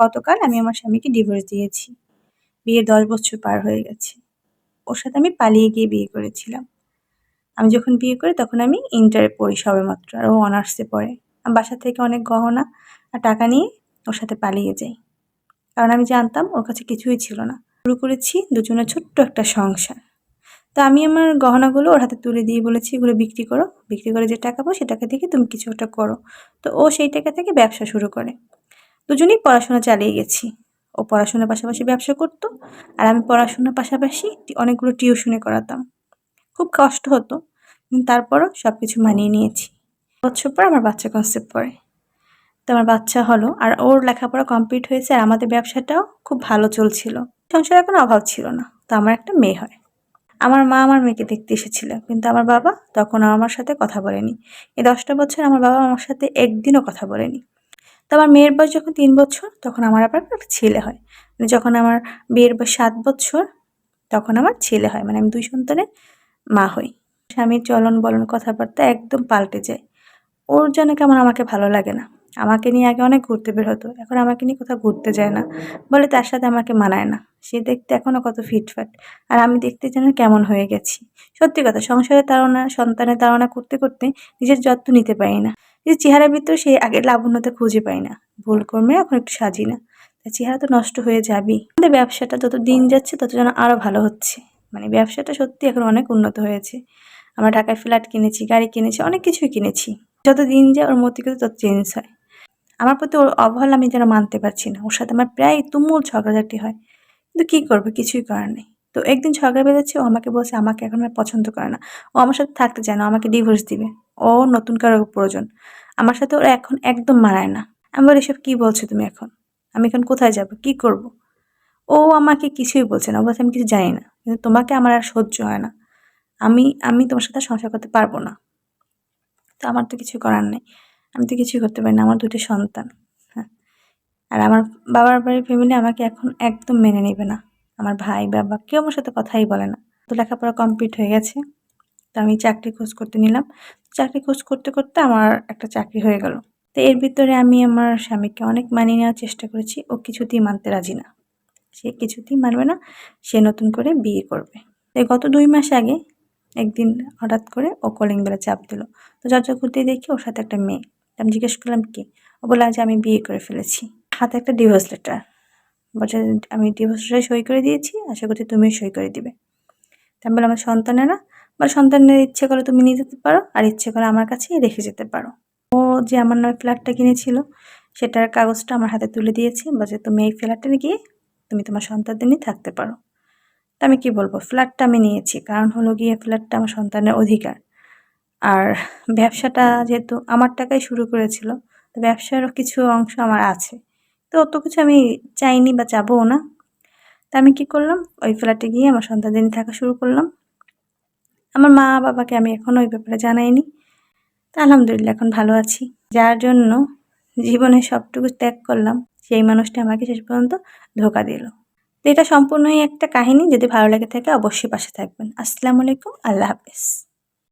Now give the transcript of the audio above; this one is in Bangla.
গতকাল আমি আমার স্বামীকে ডিভোর্স দিয়েছি। বিয়ের ১০ বছর পার হয়ে গেছে। ওর সাথে আমি পালিয়ে গিয়ে বিয়ে করেছিলাম। আমি যখন বিয়ে করি তখন আমি ইন্টারে পড়ি সবেমাত্র আর ও অনার্সে পড়ে। আমি বাসা থেকে অনেক গহনা আর টাকা নিয়ে ওর সাথে পালিয়ে যাই। কারণ আমি জানতাম ওর কাছে কিছুই ছিল না। শুরু করেছি দুজনের ছোট্ট একটা সংসার। তো আমি আমার গহনাগুলো ওর হাতে তুলে দিয়ে বলেছি, "এগুলো বিক্রি করো। বিক্রি করে যে টাকা পাও সে টাকা থেকে তুমি কিছু একটা করো।" তো ও সেই টাকা থেকে ব্যবসা শুরু করে। দুজনেই পড়াশোনা চালিয়ে গেছি। ও পড়াশোনার পাশাপাশি ব্যবসা করত। আর আমি পড়াশোনার পাশাপাশি অনেকগুলো টিউশনি করাতাম। খুব কষ্ট হতো। কিন্তু তারপরও সবকিছু মানিয়ে নিয়েছি। বছর পর আমার বাচ্চা কনসেপ্ট পড়ে। তো আমার বাচ্চা হলো আর ওর লেখাপড়া কমপ্লিট হয়েছে আর আমাদের ব্যবসাটাও খুব ভালো চলছিল। সংসারে কোনো অভাব ছিল না। তো আমার একটা মেয়ে হয়। আমার মা আমার মেয়েকে দেখতে এসেছিল। কিন্তু আমার বাবা তখন আমার সাথে কথা বলেনি। এই ১০টা বছর আমার বাবা আমার সাথে একদিনও কথা বলেনি। তো আমার মেয়ের বয়স যখন ৩ বছর তখন আমার আবার একটা ছেলে হয়। মানে যখন আমার বিয়ের বয়স ৭ বছর তখন আমার ছেলে হয়। মানে আমি ২ সন্তানের মা হই। স্বামীর চলন বলন কথাবার্তা একদম পাল্টে যায়। ওর যেন কেমন আমাকে ভালো লাগে না। আমাকে নিয়ে আগে অনেক ঘুরতে বের হতো। এখন আমাকে নিয়ে কোথাও ঘুরতে যায় না। বলে তার সাথে আমাকে মানায় না। সে দেখতে এখনো কত ফিটফাট। আর আমি দেখতে যেন কেমন হয়ে গেছি। সত্যি কথা সংসারের তাড়না, সন্তানের তাড়না করতে, করতে নিজের যত্ন নিতে পারি না। নিজের চেহারার ভিতরে সেই আগের লাবণ্যতা খুঁজে পাই না। ভুল কর্মে এখন একটু সাজি না। তাই চেহারা তো নষ্ট হয়ে যাবেই। আমাদের ব্যবসাটা যত দিন যাচ্ছে তত যেন আরো ভালো হচ্ছে। মানে ব্যবসাটা সত্যি এখন অনেক উন্নত হয়েছে। আমরা ঢাকায় ফ্ল্যাট কিনেছি, গাড়ি কিনেছি, অনেক কিছুই কিনেছি। যত দিন যায় ওর মতিগতি তত চেঞ্জ হয়। আমার প্রতি ওর অবহেলা আমি যেন মানতে পারছি না। ওর সাথে আমার প্রায় তুমুল ঝগড়াঝাটি হয়। কিন্তু কি করব? কিছুই করার নেই। তো একদিন ঝগড়া বেঁধেছে, ও আমাকে বলছে আমাকে এখন আর পছন্দ করে না। ও আমার সাথে থাকতে চায় না, আমাকে ডিভোর্স দিবে। ওর নতুন কারো প্রয়োজন। আমার সাথে ওর এখন একদম মানায় না। আমি বলি, "এসব কি বলছো তুমি এখন? আমি এখন কোথায় যাব? কি করব?" ও আমাকে কিছুই বলছে না। ও বলছে, "আমি কিছু জানি না। কিন্তু তোমাকে আমার আর সহ্য হয় না। আমি তোমার সাথে আর সংসার করতে পারব না।" তো আমার তো কিছু করার নেই। আমি তো কিছুই করতে পারি না। আমার ২ টি সন্তান। হ্যাঁ? আর আমার বাবার বাড়ির ফ্যামিলি আমাকে এখন একদম মেনে নিবে না। আমার ভাই, বাবা কেউ আমার সাথে কথাই বলে না। তো লেখাপড়া কমপ্লিট হয়ে গেছে। তো আমি চাকরি খোঁজ করতে নিলাম। চাকরি খোঁজ করতে, করতে আমার একটা চাকরি হয়ে গেল। তো এর ভিতরে আমি আমার স্বামীকে অনেক মানিয়ে নেওয়ার চেষ্টা করেছি। ও কিছুতেই মানতে রাজি না। সে কিছুতেই মানবে না। সে নতুন করে বিয়ে করবে। তো এই গত ২ মাস আগে একদিন হঠাৎ করে ও কলিং বেলে চাপ দিল। তো দরজা খুলতেই দেখি ওর সাথে একটা মেয়ে। তো আমি জিজ্ঞেস করলাম, "কে?" ও বলল যে, "আমি বিয়ে করে ফেলেছি।" হাতে একটা ডিভোর্স লেটার। বলছে, "আমি ডিভোর্স লেটারে সই করে দিয়েছি। আশা করছি তুমিও সই করে দিবে।" তো আমি বললাম, "আমার সন্তানেরা?" বলে, "সন্তানের ইচ্ছে করে তুমি নিয়ে যেতে পারো, আর ইচ্ছে করে আমার কাছেই রেখে যেতে পারো।" ও যে আমার নামে ফ্ল্যাটটা কিনেছিল সেটার কাগজটা আমার হাতে তুলে দিয়েছে। বলছে, "তুমি এই ফ্ল্যাটে গিয়ে তুমি তোমার সন্তানদের নিয়ে থাকতে পারো।" তা আমি কি বলব? ফ্ল্যাটটা আমি নিয়েছি। কারণ হলো গিয়ে ফ্ল্যাটটা আমার সন্তানের অধিকার। আর ব্যবসাটা যেহেতু আমার টাকায় শুরু করেছিল, তো ব্যবসারও কিছু অংশ আমার আছে। তো অত কিছু আমি চাইনি বা চাবও না। তো আমি কি করলাম? ওই ফ্ল্যাটে গিয়ে আমার সন্তানদের নিয়ে থাকা শুরু করলাম। আমার মা-বাবাকে আমি এখনো ওই ব্যাপারে জানাইনি। তো আলহামদুলিল্লাহ এখন ভালো আছি। যার জন্য জীবনে সবটুকু ত্যাগ করলাম, সেই মানুষটা আমাকে শেষ পর্যন্ত ধোঁকা দিল। তো এটা সম্পূর্ণই একটা কাহিনী। যদি ভালো লেগে থাকে অবশ্যই পাশে থাকবেন। আসসালামু আলাইকুম। আল্লাহ হাফেজ।